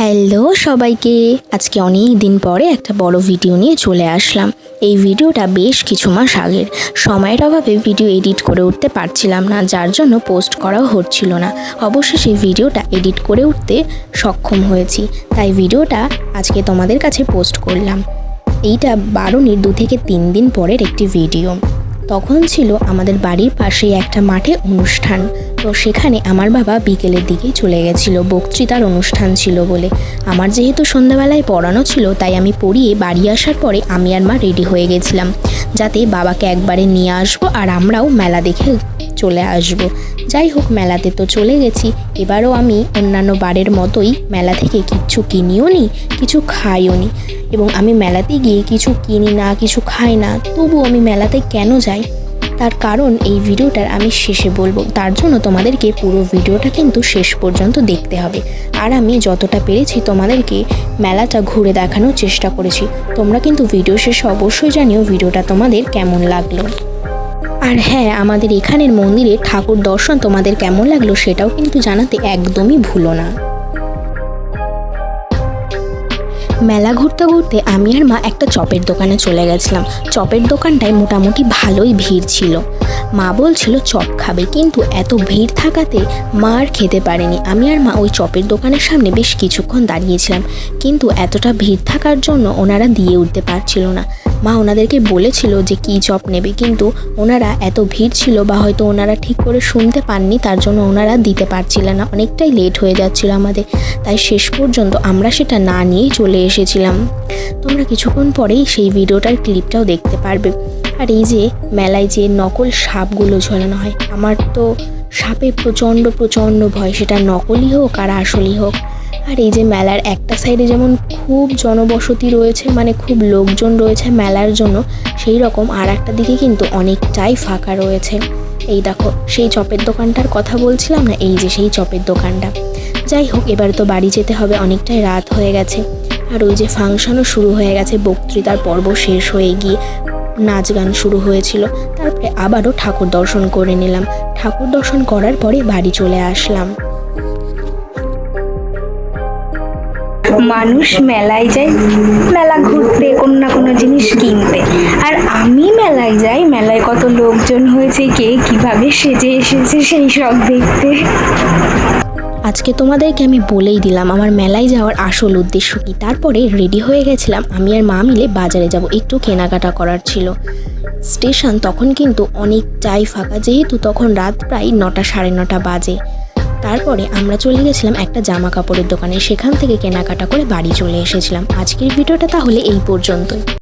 Hello সবাইকে, আজকে অনেক দিন পরে একটা বড় ভিডিও নিয়ে চলে আসলাম। এই ভিডিওটা বেশ কিছু মাস আগের, সময়ের অভাবে ভিডিও এডিট করে উঠতে পারছিলাম না, যার জন্য পোস্ট করাও হচ্ছিল না। অবশ্যই সেই ভিডিওটা এডিট করে উঠতে সক্ষম হয়েছি, তাই ভিডিওটা আজকে তোমাদের কাছে পোস্ট করলাম। এইটা 12 2 থেকে 3 দিন পরের একটি ভিডিও। তখন ছিল আমাদের বাড়ির পাশেই একটা মাঠে অনুষ্ঠান, তো সেখানে আমার বাবা বিকেলের দিকেই চলে গেছিলো, বক্তৃতার অনুষ্ঠান ছিল বলে। আমার যেহেতু সন্ধ্যাবেলায় পড়ানো ছিল, তাই আমি পড়িয়ে বাড়ি আসার পরে আমি আর মা রেডি হয়ে গেছিলাম, যাতে বাবাকে একবারে নিয়ে আসবো আর আমরাও মেলা দেখে চলে আসব। যাই হোক, মেলাতে তো চলে গেছি। এবারও আমি অন্যান্য বারের মতোই মেলা থেকে কিচ্ছু কিনিও নি, কিছু খাইও নি। এবং আমি মেলাতে গিয়ে কিছু কিনি না, কিছু খাই না, তবু আমি মেলাতে কেন যাই তার কারণ এই ভিডিওটার আমি শেষে বলবো। তার জন্য তোমাদেরকে পুরো ভিডিওটা কিন্তু শেষ পর্যন্ত দেখতে হবে। আর আমি যতটা পেরেছি তোমাদেরকে মেলাটা ঘুরে দেখানোর চেষ্টা করেছি। তোমরা কিন্তু ভিডিও শেষে অবশ্যই জানিও ভিডিওটা তোমাদের কেমন লাগলো। আর হ্যাঁ, আমাদের এখানের মন্দিরে ঠাকুর দর্শন তোমাদের কেমন লাগলো সেটাও কিন্তু জানাতে একদমই ভুলো না। মেলা ঘুরতে ঘুরতে আমি আর মা একটা চপের দোকানে চলে গেছিলাম। চপের দোকানটায় মোটামুটি ভালোই ভিড় ছিল। মা বলছিল চপ খাবে, কিন্তু এত ভিড় থাকাতে মা আর খেতে পারেনি। আমি আর মা ওই চপের দোকানের সামনে বেশ কিছুক্ষণ দাঁড়িয়েছিলাম, কিন্তু এতটা ভিড় থাকার জন্য ওনারা দিয়ে উঠতে পারছিল না। মা ওনাদেরকে বলেছিল যে কী চপ নেবে, কিন্তু ওনারা এত ভিড় ছিল বা হয়তো ওনারা ঠিক করে শুনতে পাননি, তার জন্য ওনারা দিতে পারছিলেন না। অনেকটাই লেট হয়ে যাচ্ছিল আমাদের, তাই শেষ পর্যন্ত আমরা সেটা না নিয়েই চলে এসেছিলাম। তোমরা কিছুক্ষণ পরেই সেই ভিডিওটার ক্লিপটাও দেখতে পারবে। আর এই যে মেলায় যে নকল সাপগুলো ঝোলানো হয়, আমার তো সাপে প্রচণ্ড ভয়, সেটা নকলই হোক আর আসলই হোক। আর এই যে মেলার একটা সাইডে যেমন খুব জনবসতি রয়েছে, মানে খুব লোকজন রয়েছে মেলার জন্য, সেই রকম আর একটা দিকে কিন্তু অনেকটাই ফাঁকা রয়েছে। এই দেখো, সেই চপের দোকানটার কথা বলছিলাম না, এই যে সেই চপের দোকানটা। যাই হোক, এবার তো বাড়ি যেতে হবে, অনেকটাই রাত হয়ে গেছে। আর ওই যে ফাংশনও শুরু হয়ে গেছে, বক্তৃতার পর্ব শেষ হয়ে গিয়ে নাচ গান শুরু হয়েছিল। তারপরে আবারও ঠাকুর দর্শন করে নিলাম। ঠাকুর দর্শন করার পরে বাড়ি চলে আসলাম। মানুষ মেলায় যায় মেলা ঘুরতে, কোনো না কোনো জিনিস কিনতে, আর আমি মেলায় যাই মেলায় কত লোকজন হয়েছে, কে কিভাবে সেজে এসেছে সেই সব দেখতে। আজকে তোমাদেরকে আমি বলেই দিলাম আমার মেলায় যাওয়ার আসল উদ্দেশ্য কী। তারপরে রেডি হয়ে গেছিলাম, আমি আর মা মিলে বাজারে যাব, একটু কেনাকাটা করার ছিল। স্টেশন তখন কিন্তু অনেকটাই ফাঁকা, যেহেতু তখন রাত প্রায় 9টা 9:30 বাজে। তারপরে আমরা চলে গেছিলাম একটা জামা কাপড়ের দোকানে, সেখান থেকে কেনাকাটা করে বাড়ি চলে এসেছিলাম। আজকের ভিডিওটা তাহলে এই পর্যন্তই।